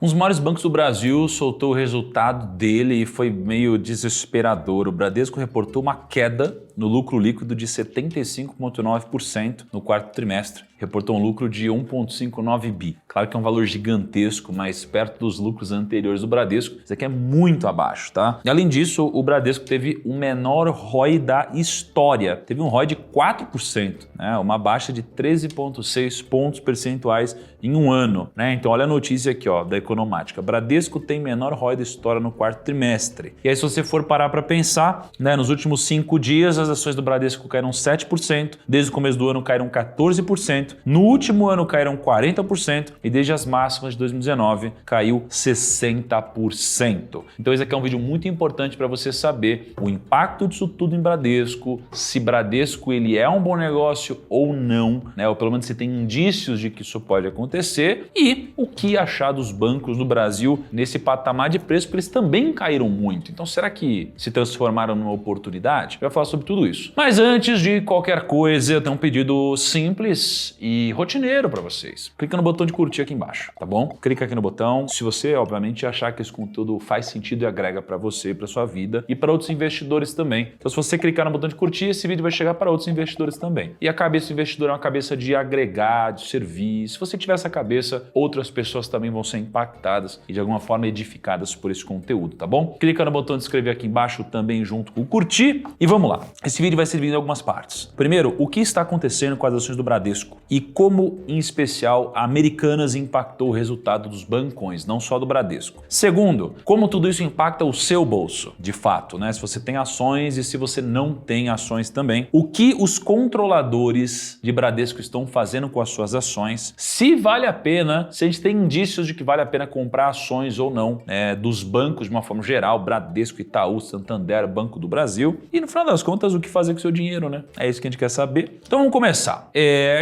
Um dos maiores bancos do Brasil soltou o resultado dele e foi meio desesperador. O Bradesco reportou uma queda no lucro líquido de 75,9% no quarto trimestre. Reportou um lucro de 1,59 bi. Claro que é um valor gigantesco, mas perto dos lucros anteriores do Bradesco, isso aqui é muito abaixo, tá? E além disso, o Bradesco teve o menor ROI da história. Teve um ROI de 4%, né? Uma baixa de 13,6 pontos percentuais em um ano, né? Então olha a notícia aqui, ó, da Economática. Bradesco tem menor ROI da história no quarto trimestre. E aí se você for parar para pensar, né, nos últimos 5 dias as ações do Bradesco caíram 7%, desde o começo do ano caíram 14%, no último ano caíram 40% e desde as máximas de 2019 caiu 60%. Então esse aqui é um vídeo muito importante para você saber o impacto disso tudo em Bradesco, se Bradesco ele é um bom negócio ou não, né? Ou pelo menos se tem indícios de que isso pode acontecer e o que achar dos bancos no Brasil nesse patamar de preço, porque eles também caíram muito. Então será que se transformaram numa oportunidade? Eu vou falar sobre tudo isso. Mas antes de qualquer coisa, eu tenho um pedido simples e rotineiro para vocês. Clica no botão de curtir aqui embaixo, tá bom? Clica aqui no botão. Se você, obviamente, achar que esse conteúdo faz sentido e agrega para você, para sua vida e para outros investidores também. Então, se você clicar no botão de curtir, esse vídeo vai chegar para outros investidores também. E a cabeça do investidor é uma cabeça de agregar, de servir. Se você tiver essa cabeça, outras pessoas também vão ser impactadas e de alguma forma edificadas por esse conteúdo, tá bom? Clica no botão de inscrever aqui embaixo também junto com o curtir e vamos lá. Esse vídeo vai ser dividido em algumas partes. Primeiro, o que está acontecendo com as ações do Bradesco e como, em especial, a Americanas impactou o resultado dos bancões, não só do Bradesco. Segundo, como tudo isso impacta o seu bolso, de fato, né? Se você tem ações e se você não tem ações também. O que os controladores de Bradesco estão fazendo com as suas ações, se vale a pena, se a gente tem indícios de que vale a pena comprar ações ou não, né, dos bancos de uma forma geral, Bradesco, Itaú, Santander, Banco do Brasil, e no final das contas o que fazer com o seu dinheiro, né? É isso que a gente quer saber. Então vamos começar.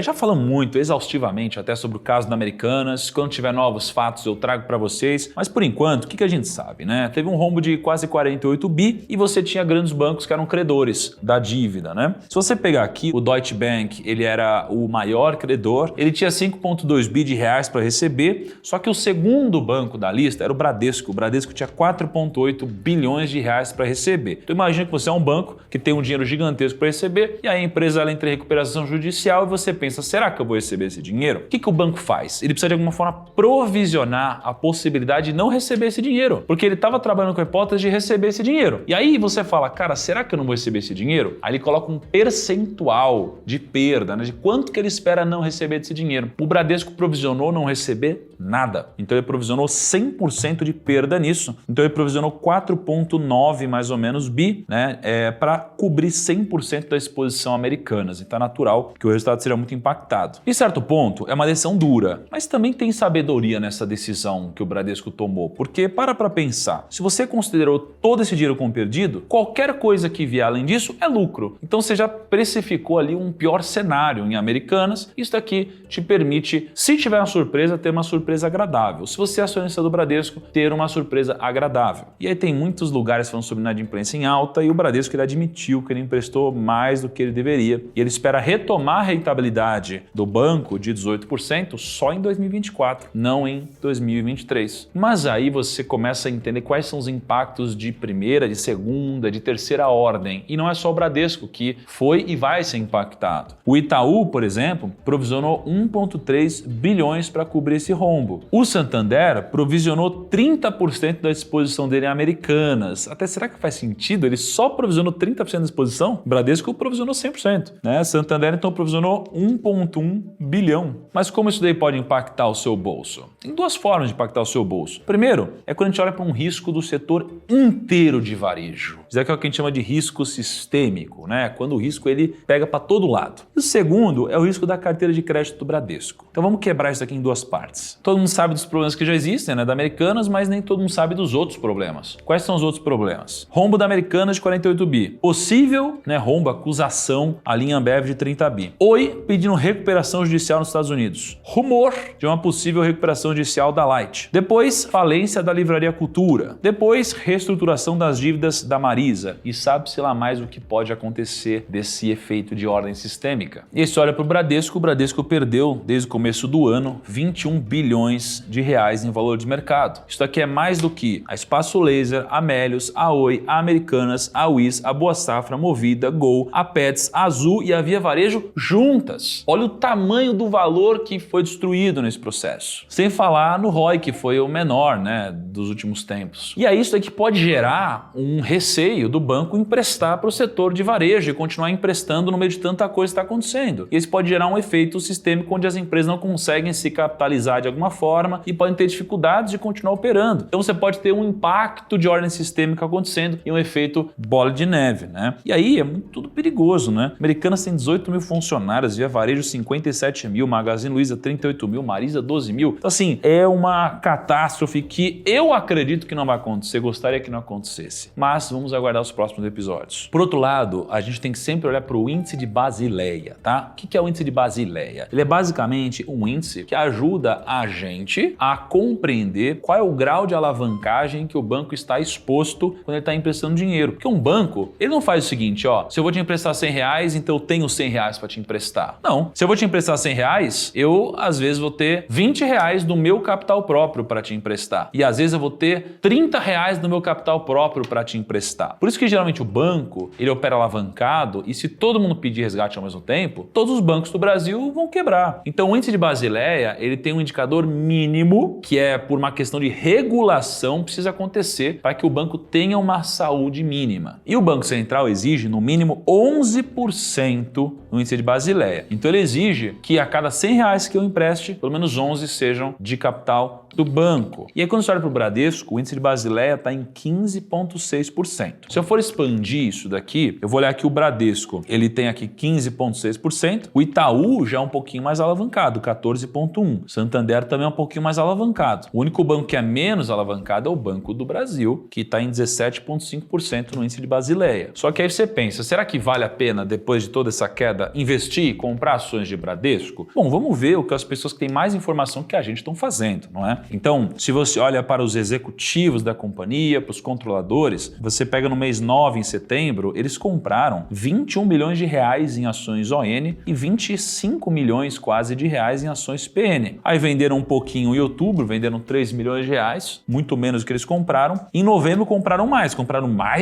Já falamos muito, exaustivamente, até sobre o caso da Americanas. Quando tiver novos fatos eu trago para vocês, mas por enquanto, o que a gente sabe, né? Teve um rombo de quase 48 bi e você tinha grandes bancos que eram credores da dívida, né? Se você pegar aqui, o Deutsche Bank, ele era o maior credor, ele tinha 5,2 bi de reais para receber, só que o segundo banco da lista era o Bradesco. O Bradesco tinha 4,8 bilhões de reais para receber. Então imagina que você é um banco que tem um dinheiro gigantesco para receber e aí a empresa ela entra em recuperação judicial e você pensa, será que eu vou receber esse dinheiro? O que o banco faz? Ele precisa de alguma forma provisionar a possibilidade de não receber esse dinheiro, porque ele estava trabalhando com a hipótese de receber esse dinheiro. E aí você fala, cara, será que eu não vou receber esse dinheiro? Aí ele coloca um percentual de perda, né, de quanto que ele espera não receber desse dinheiro. O Bradesco provisionou não receber nada. Então ele provisionou 100% de perda nisso. Então ele provisionou 4,9 mais ou menos bi, né, para cobrir 100% da exposição Americanas. Então é natural que o resultado seja muito impactado. Em certo ponto, é uma decisão dura, mas também tem sabedoria nessa decisão que o Bradesco tomou, porque para pensar, se você considerou todo esse dinheiro como perdido, qualquer coisa que vier além disso é lucro. Então você já precificou ali um pior cenário em Americanas. Isso daqui te permite, se tiver uma surpresa, ter uma surpresa agradável. Se você é acionista do Bradesco, ter uma surpresa agradável. E aí tem muitos lugares falando sobre inadimplência em alta e o Bradesco ele admitiu que ele emprestou mais do que ele deveria e ele espera retomar a rentabilidade do banco de 18% só em 2024, não em 2023. Mas aí você começa a entender quais são os impactos de primeira, de segunda, de terceira ordem. E não é só o Bradesco que foi e vai ser impactado. O Itaú, por exemplo, provisionou 1,3 bilhões para cobrir esse rombo. O Santander provisionou 30% da exposição dele em Americanas. Até será que faz sentido? Ele só provisionou 30% da exposição? O Bradesco provisionou 100%, né? Santander então provisionou 1,1 bilhão. Mas como isso daí pode impactar o seu bolso? Tem duas formas de impactar o seu bolso. Primeiro, é quando a gente olha para um risco do setor inteiro de varejo. Isso aqui é o que a gente chama de risco sistêmico, né? Quando o risco ele pega para todo lado. E o segundo é o risco da carteira de crédito do Bradesco. Então vamos quebrar isso aqui em duas partes. Todo mundo sabe dos problemas que já existem, né, da Americanas, mas nem todo mundo sabe dos outros problemas. Quais são os outros problemas? Rombo da Americanas de 48 bi. Possível, né, rombo, acusação ali em Ambev de 30 bi. Oi pedindo recuperação judicial nos Estados Unidos. Rumor de uma possível recuperação judicial da Light. Depois, falência da Livraria Cultura. Depois, reestruturação das dívidas da Marisa. E sabe-se lá mais o que pode acontecer desse efeito de ordem sistêmica. E se olha para o Bradesco perdeu desde o começo do ano 21 bilhões bilhões de reais em valor de mercado. Isso aqui é mais do que a Espaço Laser, a Melius, a Oi, a Americanas, a Wiz, a Boa Safra, a Movida, Gol, a Pets, a Azul e a Via Varejo juntas. Olha o tamanho do valor que foi destruído nesse processo. Sem falar no ROI, que foi o menor, né, dos últimos tempos. E aí isso aqui pode gerar um receio do banco emprestar para o setor de varejo e continuar emprestando no meio de tanta coisa que está acontecendo. E isso pode gerar um efeito sistêmico onde as empresas não conseguem se capitalizar de alguma forma e podem ter dificuldades de continuar operando. Então você pode ter um impacto de ordem sistêmica acontecendo e um efeito bola de neve, né? E aí é tudo perigoso, né? Americanas tem 18 mil funcionários, Via Varejo 57 mil, Magazine Luiza 38 mil, Marisa 12 mil. Então assim, é uma catástrofe que eu acredito que não vai acontecer, gostaria que não acontecesse. Mas vamos aguardar os próximos episódios. Por outro lado, a gente tem que sempre olhar para o índice de Basileia, tá? O que é o índice de Basileia? Ele é basicamente um índice que ajuda a gente a compreender qual é o grau de alavancagem que o banco está exposto quando ele está emprestando dinheiro. Porque um banco, ele não faz o seguinte, ó, se eu vou te emprestar 100 reais, então eu tenho 100 reais para te emprestar. Não. Se eu vou te emprestar 100 reais, eu às vezes vou ter 20 reais do meu capital próprio para te emprestar. E às vezes eu vou ter 30 reais do meu capital próprio para te emprestar. Por isso que geralmente o banco, ele opera alavancado e se todo mundo pedir resgate ao mesmo tempo, todos os bancos do Brasil vão quebrar. Então o índice de Basileia, ele tem um indicador mínimo, que é por uma questão de regulação, precisa acontecer para que o banco tenha uma saúde mínima. E o Banco Central exige no mínimo 11% no índice de Basileia. Então ele exige que a cada 100 reais que eu empreste, pelo menos 11 sejam de capital do banco. E aí quando você olha para o Bradesco, o índice de Basileia está em 15,6%. Se eu for expandir isso daqui, eu vou olhar que o Bradesco, ele tem aqui 15,6%, o Itaú já é um pouquinho mais alavancado, 14,1%. Santander também é um pouquinho mais alavancado. O único banco que é menos alavancado é o Banco do Brasil, que está em 17,5% no índice de Basileia. Só que aí você pensa, será que vale a pena, depois de toda essa queda, investir e comprar ações de Bradesco? Bom, vamos ver o que as pessoas que têm mais informação que a gente estão fazendo, não é? Então, se você olha para os executivos da companhia, para os controladores, você pega no mês 9, em setembro, eles compraram 21 milhões de reais em ações ON e 25 milhões quase de reais em ações PN. Aí venderam um pouquinho em outubro, venderam 3 milhões de reais, muito menos do que eles compraram. Em novembro compraram mais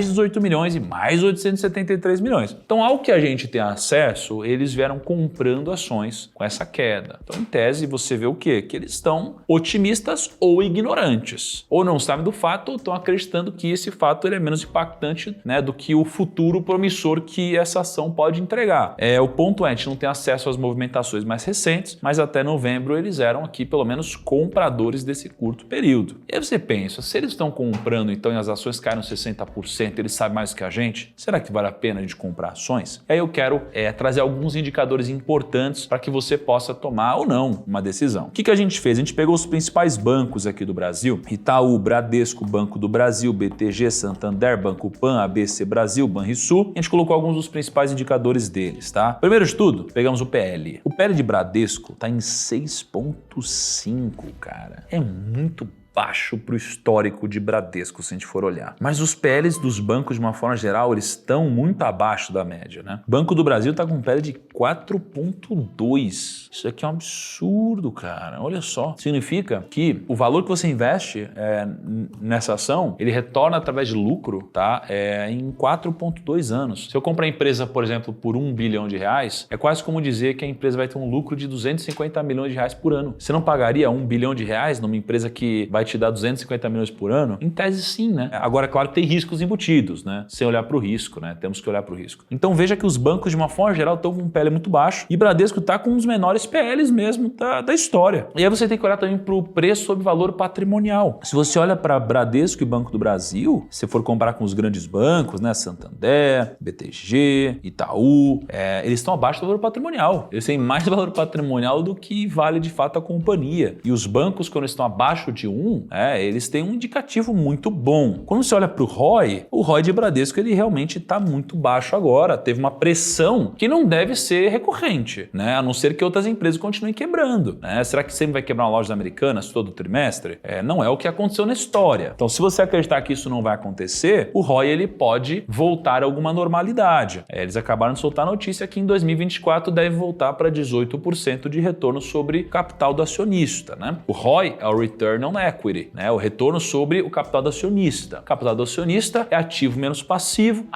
18 milhões e mais 873 milhões. Então, ao que a gente tem acesso, eles vieram comprando ações com essa queda. Então, em tese, você vê o quê? Que eles estão otimistas ou ignorantes. Ou não sabem do fato ou estão acreditando que esse fato ele é menos impactante, né, do que o futuro promissor que essa ação pode entregar. O ponto é, a gente não tem acesso às movimentações mais recentes, mas até novembro eles eram aqui pelo menos compradores desse curto período. E aí você pensa, se eles estão comprando então e as ações caíram 60%, eles sabem mais que a gente, será que vale a pena a gente comprar ações? Aí eu quero trazer alguns indicadores importantes para que você possa tomar ou não uma decisão. O que a gente fez? A gente pegou os principais bancos aqui do Brasil, Itaú, Bradesco, Banco do Brasil, BTG, Santander, Banco Pan, ABC Brasil, Banrisul. A gente colocou alguns dos principais indicadores deles, tá? Primeiro de tudo, pegamos o PL. O PL de Bradesco tá em 6,5, cara. É muito baixo para o histórico de Bradesco, se a gente for olhar. Mas os PLs dos bancos, de uma forma geral, eles estão muito abaixo da média, né? Banco do Brasil está com um PL de 4,2. Isso aqui é um absurdo, cara. Olha só. Significa que o valor que você investe nessa ação, ele retorna através de lucro, tá? Em 4,2 anos. Se eu comprar a empresa, por exemplo, por 1 bilhão de reais, é quase como dizer que a empresa vai ter um lucro de 250 milhões de reais por ano. Você não pagaria 1 bilhão de reais numa empresa que vai te dar 250 milhões por ano? Em tese, sim, né? Agora, claro, tem riscos embutidos, né? Sem olhar para o risco, né? Temos que olhar para o risco. Então, veja que os bancos, de uma forma geral, estão com um PL muito baixo e Bradesco está com um dos menores PLs mesmo da história. E aí você tem que olhar também para o preço sobre valor patrimonial. Se você olha para Bradesco e Banco do Brasil, se for comparar com os grandes bancos, né? Santander, BTG, Itaú, eles estão abaixo do valor patrimonial. Eles têm mais valor patrimonial do que vale de fato a companhia. E os bancos, quando estão abaixo de 1, bom, eles têm um indicativo muito bom. Quando você olha para o ROI de Bradesco ele realmente está muito baixo agora, teve uma pressão que não deve ser recorrente, né? A não ser que outras empresas continuem quebrando, né? Será que sempre vai quebrar uma loja Americanas todo trimestre? Não é o que aconteceu na história. Então, se você acreditar que isso não vai acontecer, o ROI ele pode voltar a alguma normalidade. Eles acabaram de soltar a notícia que em 2024 deve voltar para 18% de retorno sobre capital do acionista, né? O ROI é o Return on Equity, né? O retorno sobre o capital do acionista. O capital do acionista é ativo menos passivo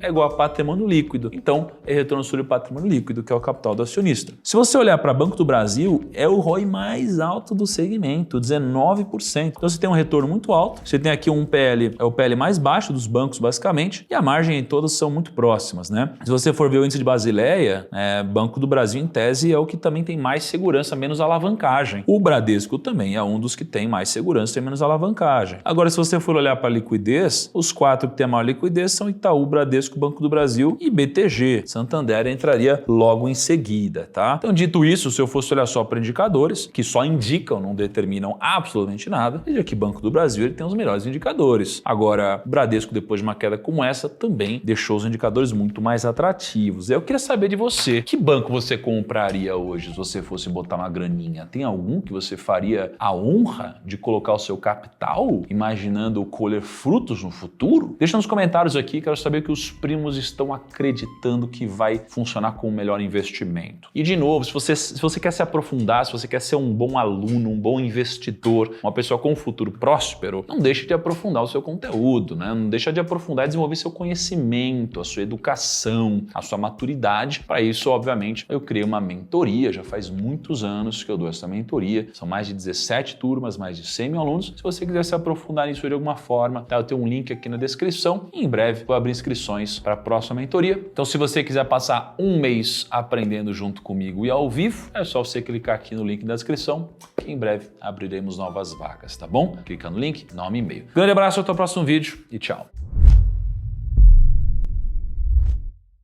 é igual a patrimônio líquido. Então, é retorno sobre o patrimônio líquido, que é o capital do acionista. Se você olhar para Banco do Brasil, é o ROI mais alto do segmento, 19%. Então, você tem um retorno muito alto, você tem aqui um PL, é o PL mais baixo dos bancos, basicamente, e a margem todas são muito próximas, né? Se você for ver o índice de Basileia, Banco do Brasil, em tese, é o que também tem mais segurança, menos alavancagem. O Bradesco também é um dos que tem mais segurança e menos alavancagem. Agora, se você for olhar para a liquidez, os 4 que têm a maior liquidez são Itaú, Bradesco, Banco do Brasil e BTG. Santander entraria logo em seguida, tá? Então, dito isso, se eu fosse olhar só para indicadores, que só indicam, não determinam absolutamente nada, veja que Banco do Brasil ele tem os melhores indicadores. Agora, Bradesco, depois de uma queda como essa, também deixou os indicadores muito mais atrativos. Eu queria saber de você, que banco você compraria hoje se você fosse botar uma graninha? Tem algum que você faria a honra de colocar o seu capital, imaginando colher frutos no futuro? Deixa nos comentários aqui, quero saber que os primos estão acreditando que vai funcionar como o melhor investimento. E de novo, se você quer se aprofundar, se você quer ser um bom aluno, um bom investidor, uma pessoa com um futuro próspero, não deixe de aprofundar o seu conteúdo, né? Não deixa de aprofundar e desenvolver seu conhecimento, a sua educação, a sua maturidade. Para isso, obviamente, eu criei uma mentoria, já faz muitos anos que eu dou essa mentoria, são mais de 17 turmas, mais de 100 mil alunos. Se você quiser se aprofundar nisso de alguma forma, eu tenho um link aqui na descrição e em breve vou abrir inscrições para a próxima mentoria. Então, se você quiser passar um mês aprendendo junto comigo e ao vivo, é só você clicar aqui no link da descrição, que em breve abriremos novas vagas, tá bom? Clica no link, nome e e-mail. Grande abraço, até o próximo vídeo e tchau!